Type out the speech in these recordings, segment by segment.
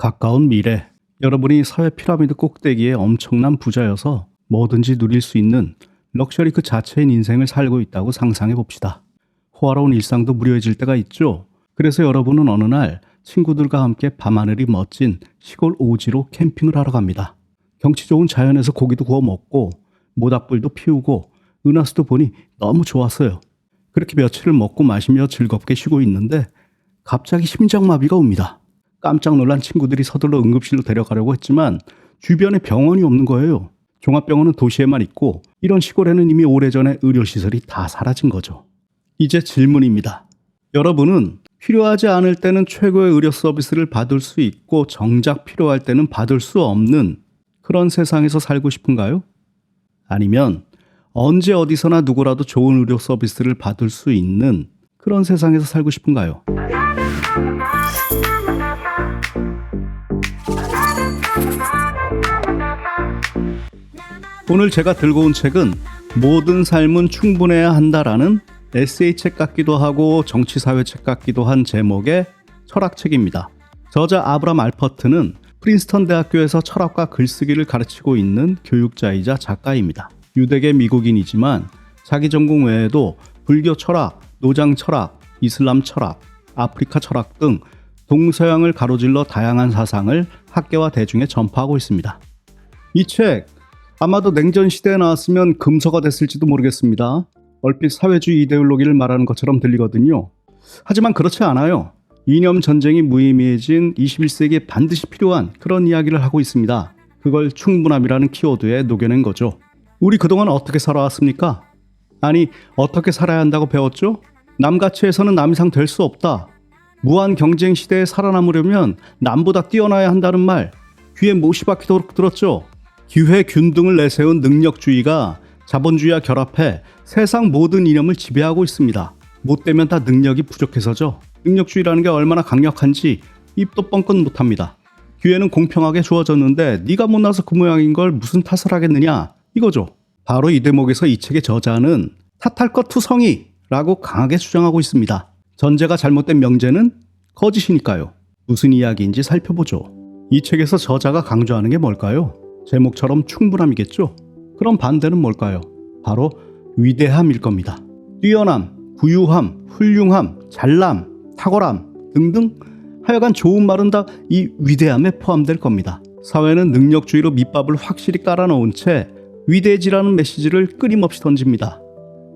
가까운 미래, 여러분이 사회 피라미드 꼭대기에 엄청난 부자여서 뭐든지 누릴 수 있는 럭셔리 그 자체인 인생을 살고 있다고 상상해 봅시다. 호화로운 일상도 무료해질 때가 있죠. 그래서 여러분은 어느 날 친구들과 함께 밤하늘이 멋진 시골 오지로 캠핑을 하러 갑니다. 경치 좋은 자연에서 고기도 구워 먹고 모닥불도 피우고 은하수도 보니 너무 좋았어요. 그렇게 며칠을 먹고 마시며 즐겁게 쉬고 있는데 갑자기 심장마비가 옵니다. 깜짝 놀란 친구들이 서둘러 응급실로 데려가려고 했지만 주변에 병원이 없는 거예요. 종합병원은 도시에만 있고 이런 시골에는 이미 오래전에 의료시설이 다 사라진 거죠. 이제 질문입니다. 여러분은 필요하지 않을 때는 최고의 의료 서비스를 받을 수 있고 정작 필요할 때는 받을 수 없는 그런 세상에서 살고 싶은가요? 아니면 언제 어디서나 누구라도 좋은 의료 서비스를 받을 수 있는 그런 세상에서 살고 싶은가요? 오늘 제가 들고 온 책은 모든 삶은 충분해야 한다라는 에세이 책 같기도 하고 정치사회 책 같기도 한 제목의 철학책입니다. 저자 아브람 알퍼트는 프린스턴 대학교에서 철학과 글쓰기를 가르치고 있는 교육자이자 작가입니다. 유대계 미국인이지만 자기 전공 외에도 불교 철학, 노장 철학, 이슬람 철학, 아프리카 철학 등 동서양을 가로질러 다양한 사상을 학계와 대중에 전파하고 있습니다. 이 책 아마도 냉전 시대에 나왔으면 금서가 됐을지도 모르겠습니다. 얼핏 사회주의 이데올로기를 말하는 것처럼 들리거든요. 하지만 그렇지 않아요. 이념 전쟁이 무의미해진 21세기에 반드시 필요한 그런 이야기를 하고 있습니다. 그걸 충분함이라는 키워드에 녹여낸 거죠. 우리 그동안 어떻게 살아왔습니까? 아니, 어떻게 살아야 한다고 배웠죠? 남같이 해서는 남 이상 될 수 없다. 무한 경쟁 시대에 살아남으려면 남보다 뛰어나야 한다는 말 귀에 못이 박히도록 들었죠. 기회 균등을 내세운 능력주의가 자본주의와 결합해 세상 모든 이념을 지배하고 있습니다. 못되면 다 능력이 부족해서죠. 능력주의라는 게 얼마나 강력한지 입도 뻥끗 못합니다. 기회는 공평하게 주어졌는데 네가 못나서 그 모양인 걸 무슨 탓을 하겠느냐 이거죠. 바로 이 대목에서 이 책의 저자는 탓할 것 투성이라고 강하게 주장하고 있습니다. 전제가 잘못된 명제는 거짓이니까요. 무슨 이야기인지 살펴보죠. 이 책에서 저자가 강조하는 게 뭘까요? 제목처럼 충분함이겠죠? 그럼 반대는 뭘까요? 바로 위대함일 겁니다. 뛰어남, 부유함, 훌륭함, 잘남, 탁월함 등등 하여간 좋은 말은 다 이 위대함에 포함될 겁니다. 사회는 능력주의로 밑밥을 확실히 깔아놓은 채 위대해지라는 메시지를 끊임없이 던집니다.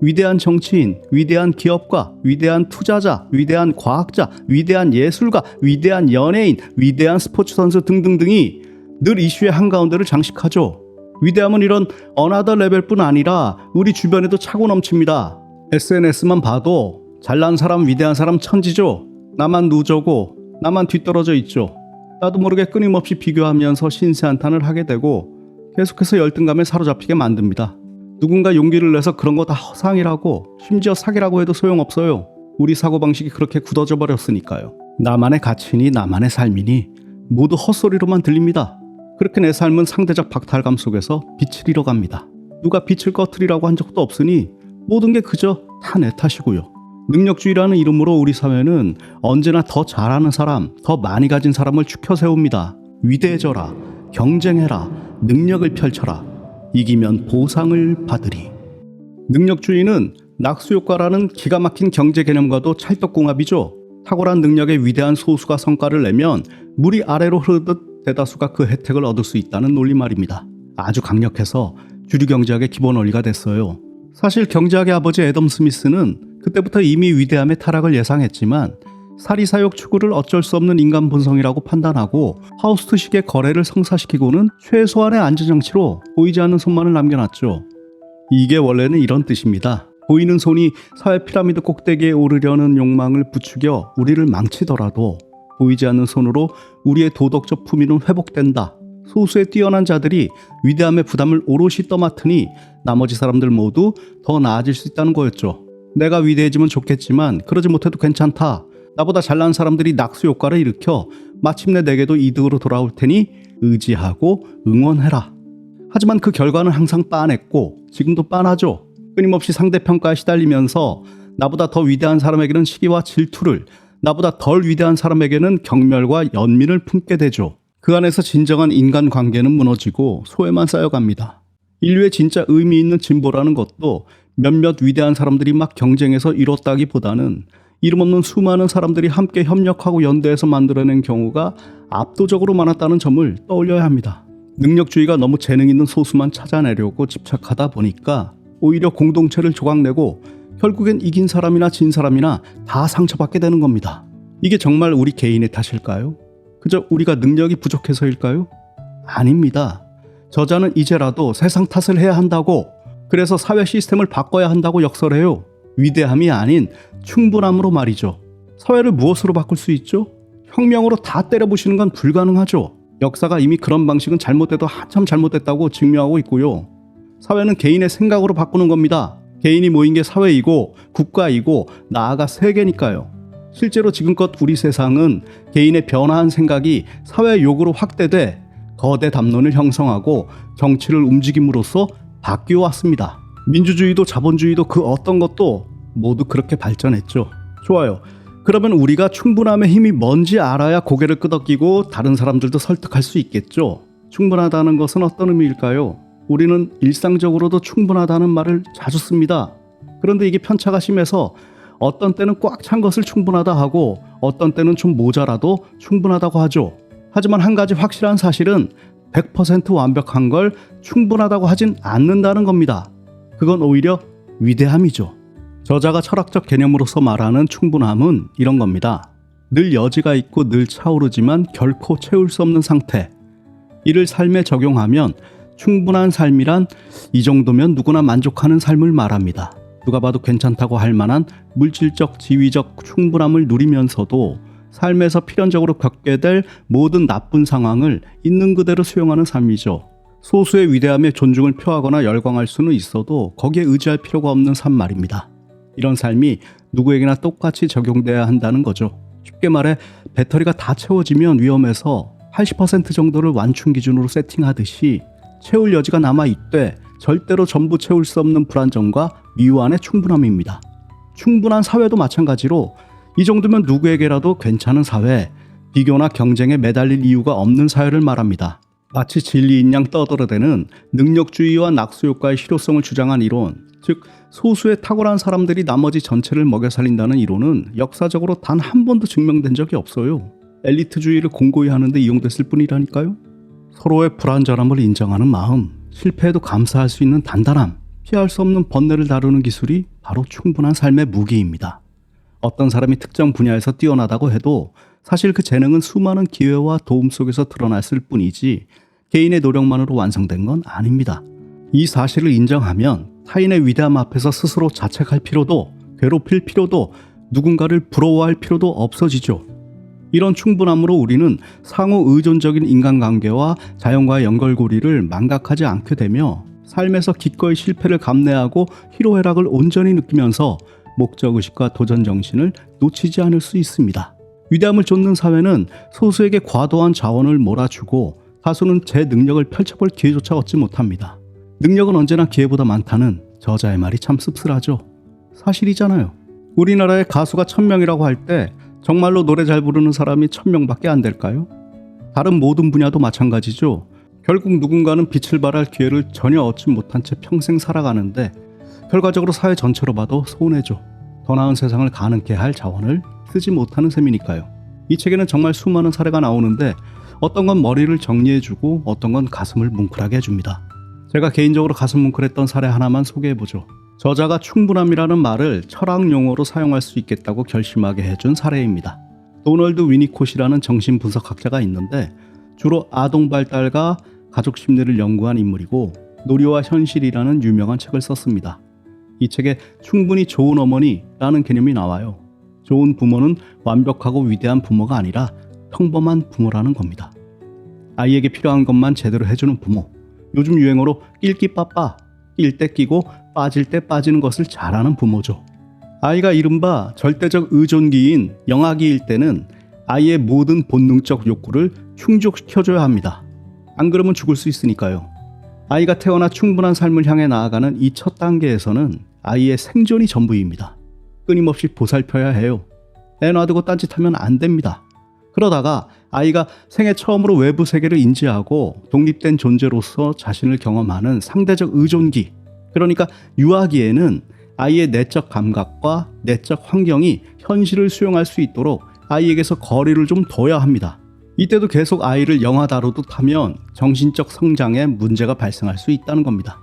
위대한 정치인, 위대한 기업가, 위대한 투자자, 위대한 과학자, 위대한 예술가, 위대한 연예인, 위대한 스포츠 선수 등등등이 늘 이슈의 한가운데를 장식하죠. 위대함은 이런 어나더 레벨뿐 아니라 우리 주변에도 차고 넘칩니다. SNS만 봐도 잘난 사람, 위대한 사람 천지죠. 나만 누저고 나만 뒤떨어져 있죠. 나도 모르게 끊임없이 비교하면서 신세한탄을 하게 되고 계속해서 열등감에 사로잡히게 만듭니다. 누군가 용기를 내서 그런 거 다 허상이라고 심지어 사기라고 해도 소용없어요. 우리 사고방식이 그렇게 굳어져 버렸으니까요. 나만의 가치니 나만의 삶이니 모두 헛소리로만 들립니다. 그렇게 내 삶은 상대적 박탈감 속에서 빛을 잃어갑니다. 누가 빛을 꺼트리라고 한 적도 없으니 모든 게 그저 다 내 탓이고요. 능력주의라는 이름으로 우리 사회는 언제나 더 잘하는 사람, 더 많이 가진 사람을 추켜 세웁니다. 위대해져라, 경쟁해라, 능력을 펼쳐라, 이기면 보상을 받으리. 능력주의는 낙수효과라는 기가 막힌 경제 개념과도 찰떡궁합이죠. 탁월한 능력의 위대한 소수가 성과를 내면 물이 아래로 흐르듯 대다수가 그 혜택을 얻을 수 있다는 논리말입니다. 아주 강력해서 주류 경제학의 기본 원리가 됐어요. 사실 경제학의 아버지 애덤 스미스는 그때부터 이미 위대함의 타락을 예상했지만 사리사욕 추구를 어쩔 수 없는 인간 본성이라고 판단하고 하우스트식의 거래를 성사시키고는 최소한의 안전장치로 보이지 않는 손만을 남겨놨죠. 이게 원래는 이런 뜻입니다. 보이는 손이 사회 피라미드 꼭대기에 오르려는 욕망을 부추겨 우리를 망치더라도 보이지 않는 손으로 우리의 도덕적 품위는 회복된다. 소수의 뛰어난 자들이 위대함의 부담을 오롯이 떠맡으니 나머지 사람들 모두 더 나아질 수 있다는 거였죠. 내가 위대해지면 좋겠지만 그러지 못해도 괜찮다. 나보다 잘난 사람들이 낙수 효과를 일으켜 마침내 내게도 이득으로 돌아올 테니 의지하고 응원해라. 하지만 그 결과는 항상 빤했고 지금도 빤하죠. 끊임없이 상대평가에 시달리면서 나보다 더 위대한 사람에게는 시기와 질투를, 나보다 덜 위대한 사람에게는 경멸과 연민을 품게 되죠. 그 안에서 진정한 인간관계는 무너지고 소외만 쌓여갑니다. 인류의 진짜 의미 있는 진보라는 것도 몇몇 위대한 사람들이 막 경쟁해서 이뤘다기보다는 이름 없는 수많은 사람들이 함께 협력하고 연대해서 만들어낸 경우가 압도적으로 많았다는 점을 떠올려야 합니다. 능력주의가 너무 재능 있는 소수만 찾아내려고 집착하다 보니까 오히려 공동체를 조각내고 결국엔 이긴 사람이나 진 사람이나 다 상처받게 되는 겁니다. 이게 정말 우리 개인의 탓일까요? 그저 우리가 능력이 부족해서일까요? 아닙니다. 저자는 이제라도 세상 탓을 해야 한다고, 그래서 사회 시스템을 바꿔야 한다고 역설해요. 위대함이 아닌 충분함으로 말이죠. 사회를 무엇으로 바꿀 수 있죠? 혁명으로 다 때려부시는 건 불가능하죠. 역사가 이미 그런 방식은 잘못돼도 한참 잘못됐다고 증명하고 있고요. 사회는 개인의 생각으로 바꾸는 겁니다. 개인이 모인 게 사회이고 국가이고 나아가 세계니까요. 실제로 지금껏 우리 세상은 개인의 변화한 생각이 사회 요구로 확대돼 거대 담론을 형성하고 정치를 움직임으로써 바뀌어 왔습니다. 민주주의도 자본주의도 그 어떤 것도 모두 그렇게 발전했죠. 좋아요. 그러면 우리가 충분함의 힘이 뭔지 알아야 고개를 끄덕이고 다른 사람들도 설득할 수 있겠죠. 충분하다는 것은 어떤 의미일까요? 우리는 일상적으로도 충분하다는 말을 자주 씁니다. 그런데 이게 편차가 심해서 어떤 때는 꽉 찬 것을 충분하다 하고 어떤 때는 좀 모자라도 충분하다고 하죠. 하지만 한 가지 확실한 사실은 100% 완벽한 걸 충분하다고 하진 않는다는 겁니다. 그건 오히려 위대함이죠. 저자가 철학적 개념으로서 말하는 충분함은 이런 겁니다. 늘 여지가 있고 늘 차오르지만 결코 채울 수 없는 상태. 이를 삶에 적용하면 충분한 삶이란 이 정도면 누구나 만족하는 삶을 말합니다. 누가 봐도 괜찮다고 할 만한 물질적, 지위적 충분함을 누리면서도 삶에서 필연적으로 겪게 될 모든 나쁜 상황을 있는 그대로 수용하는 삶이죠. 소수의 위대함에 존중을 표하거나 열광할 수는 있어도 거기에 의지할 필요가 없는 삶 말입니다. 이런 삶이 누구에게나 똑같이 적용돼야 한다는 거죠. 쉽게 말해 배터리가 다 채워지면 위험해서 80% 정도를 완충 기준으로 세팅하듯이 채울 여지가 남아있되 절대로 전부 채울 수 없는 불안정과 미완의 충분함입니다. 충분한 사회도 마찬가지로 이 정도면 누구에게라도 괜찮은 사회, 비교나 경쟁에 매달릴 이유가 없는 사회를 말합니다. 마치 진리인 양 떠들어대는 능력주의와 낙수효과의 실효성을 주장한 이론, 즉 소수의 탁월한 사람들이 나머지 전체를 먹여 살린다는 이론은 역사적으로 단 한 번도 증명된 적이 없어요. 엘리트주의를 공고히 하는데 이용됐을 뿐이라니까요. 서로의 불완전함을 인정하는 마음, 실패에도 감사할 수 있는 단단함, 피할 수 없는 번뇌를 다루는 기술이 바로 충분한 삶의 무기입니다. 어떤 사람이 특정 분야에서 뛰어나다고 해도 사실 그 재능은 수많은 기회와 도움 속에서 드러났을 뿐이지 개인의 노력만으로 완성된 건 아닙니다. 이 사실을 인정하면 타인의 위대함 앞에서 스스로 자책할 필요도, 괴롭힐 필요도, 누군가를 부러워할 필요도 없어지죠. 이런 충분함으로 우리는 상호 의존적인 인간관계와 자연과의 연결고리를 망각하지 않게 되며 삶에서 기꺼이 실패를 감내하고 희로애락을 온전히 느끼면서 목적의식과 도전정신을 놓치지 않을 수 있습니다. 위대함을 좇는 사회는 소수에게 과도한 자원을 몰아주고 다수는 제 능력을 펼쳐볼 기회조차 얻지 못합니다. 능력은 언제나 기회보다 많다는 저자의 말이 참 씁쓸하죠. 사실이잖아요. 우리나라의 가수가 1000명이라고 할 때 정말로 노래 잘 부르는 사람이 1000명밖에 안 될까요? 다른 모든 분야도 마찬가지죠. 결국 누군가는 빛을 발할 기회를 전혀 얻지 못한 채 평생 살아가는데 결과적으로 사회 전체로 봐도 손해죠. 더 나은 세상을 가능케 할 자원을 쓰지 못하는 셈이니까요. 이 책에는 정말 수많은 사례가 나오는데 어떤 건 머리를 정리해주고 어떤 건 가슴을 뭉클하게 해줍니다. 제가 개인적으로 가슴 뭉클했던 사례 하나만 소개해보죠. 저자가 충분함이라는 말을 철학 용어로 사용할 수 있겠다고 결심하게 해준 사례입니다. 도널드 위니콧이라는 정신분석학자가 있는데 주로 아동 발달과 가족 심리를 연구한 인물이고 놀이와 현실이라는 유명한 책을 썼습니다. 이 책에 충분히 좋은 어머니라는 개념이 나와요. 좋은 부모는 완벽하고 위대한 부모가 아니라 평범한 부모라는 겁니다. 아이에게 필요한 것만 제대로 해주는 부모. 요즘 유행어로 낄끼빠빠, 낄 때 끼고 빠질 때 빠지는 것을 잘하는 부모죠. 아이가 이른바 절대적 의존기인 영아기일 때는 아이의 모든 본능적 욕구를 충족시켜줘야 합니다. 안 그러면 죽을 수 있으니까요. 아이가 태어나 충분한 삶을 향해 나아가는 이 첫 단계에서는 아이의 생존이 전부입니다. 끊임없이 보살펴야 해요. 애 놔두고 딴짓하면 안 됩니다. 그러다가 아이가 생애 처음으로 외부 세계를 인지하고 독립된 존재로서 자신을 경험하는 상대적 의존기, 그러니까 유아기에는 아이의 내적 감각과 내적 환경이 현실을 수용할 수 있도록 아이에게서 거리를 좀 둬야 합니다. 이때도 계속 아이를 영화 다루듯 하면 정신적 성장에 문제가 발생할 수 있다는 겁니다.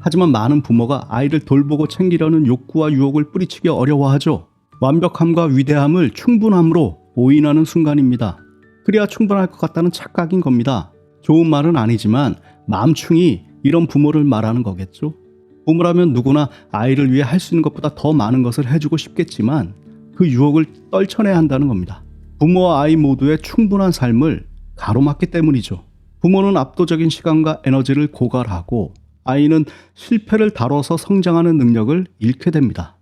하지만 많은 부모가 아이를 돌보고 챙기려는 욕구와 유혹을 뿌리치기 어려워하죠. 완벽함과 위대함을 충분함으로 오인하는 순간입니다. 그래야 충분할 것 같다는 착각인 겁니다. 좋은 말은 아니지만 맘충이 이런 부모를 말하는 거겠죠. 부모라면 누구나 아이를 위해 할 수 있는 것보다 더 많은 것을 해주고 싶겠지만 그 유혹을 떨쳐내야 한다는 겁니다. 부모와 아이 모두의 충분한 삶을 가로막기 때문이죠. 부모는 압도적인 시간과 에너지를 고갈하고 아이는 실패를 다뤄서 성장하는 능력을 잃게 됩니다.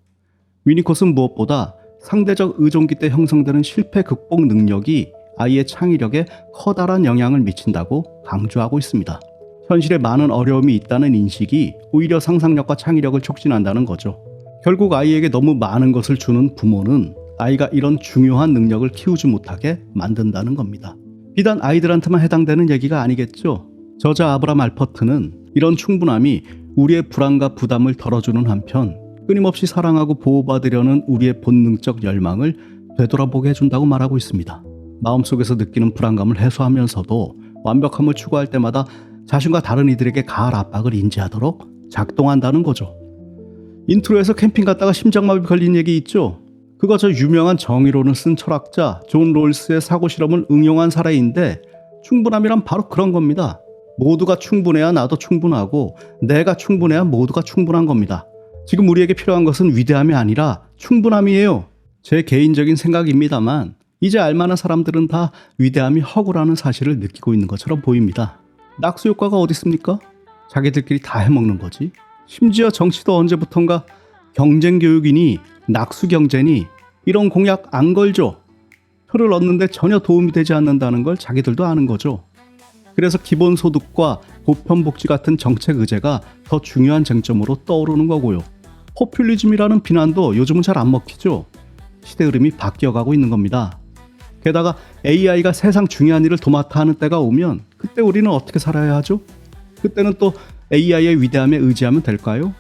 위니콧은 무엇보다 상대적 의존기 때 형성되는 실패 극복 능력이 아이의 창의력에 커다란 영향을 미친다고 강조하고 있습니다. 현실에 많은 어려움이 있다는 인식이 오히려 상상력과 창의력을 촉진한다는 거죠. 결국 아이에게 너무 많은 것을 주는 부모는 아이가 이런 중요한 능력을 키우지 못하게 만든다는 겁니다. 비단 아이들한테만 해당되는 얘기가 아니겠죠. 저자 아브람 알퍼트는 이런 충분함이 우리의 불안과 부담을 덜어주는 한편 끊임없이 사랑하고 보호받으려는 우리의 본능적 열망을 되돌아보게 해준다고 말하고 있습니다. 마음속에서 느끼는 불안감을 해소하면서도 완벽함을 추구할 때마다 자신과 다른 이들에게 가할 압박을 인지하도록 작동한다는 거죠. 인트로에서 캠핑 갔다가 심장마비 걸린 얘기 있죠? 그거 저 유명한 정의론을 쓴 철학자 존 롤스의 사고 실험을 응용한 사례인데 충분함이란 바로 그런 겁니다. 모두가 충분해야 나도 충분하고 내가 충분해야 모두가 충분한 겁니다. 지금 우리에게 필요한 것은 위대함이 아니라 충분함이에요. 제 개인적인 생각입니다만 이제 알만한 사람들은 다 위대함이 허구라는 사실을 느끼고 있는 것처럼 보입니다. 낙수 효과가 어디 있습니까? 자기들끼리 다 해먹는 거지. 심지어 정치도 언제부턴가 경쟁 교육이니 낙수 경제니 이런 공약 안 걸죠. 표를 얻는데 전혀 도움이 되지 않는다는 걸 자기들도 아는 거죠. 그래서 기본소득과 보편복지 같은 정책 의제가 더 중요한 쟁점으로 떠오르는 거고요. 포퓰리즘이라는 비난도 요즘은 잘 안 먹히죠. 시대 흐름이 바뀌어가고 있는 겁니다. 게다가 AI가 세상 중요한 일을 도맡아 하는 때가 오면 그때 우리는 어떻게 살아야 하죠? 그때는 또 AI의 위대함에 의지하면 될까요?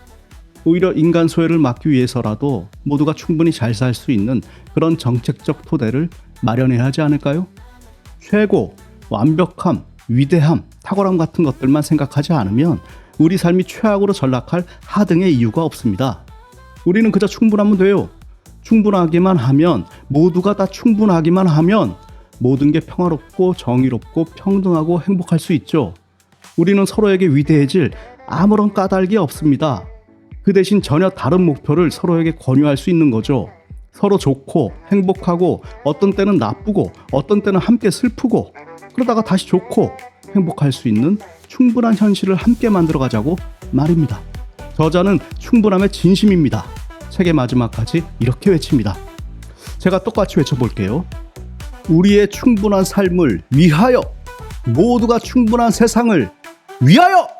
오히려 인간 소외를 막기 위해서라도 모두가 충분히 잘 살 수 있는 그런 정책적 토대를 마련해야 하지 않을까요? 최고, 완벽함, 위대함, 탁월함 같은 것들만 생각하지 않으면 우리 삶이 최악으로 전락할 하등의 이유가 없습니다. 우리는 그저 충분하면 돼요. 충분하기만 하면, 모두가 다 충분하기만 하면 모든 게 평화롭고 정의롭고 평등하고 행복할 수 있죠. 우리는 서로에게 위대해질 아무런 까닭이 없습니다. 그 대신 전혀 다른 목표를 서로에게 권유할 수 있는 거죠. 서로 좋고 행복하고 어떤 때는 나쁘고 어떤 때는 함께 슬프고 그러다가 다시 좋고 행복할 수 있는 충분한 현실을 함께 만들어가자고 말입니다. 저자는 충분함의 진심입니다. 책의 마지막까지 이렇게 외칩니다. 제가 똑같이 외쳐볼게요. 우리의 충분한 삶을 위하여, 모두가 충분한 세상을 위하여!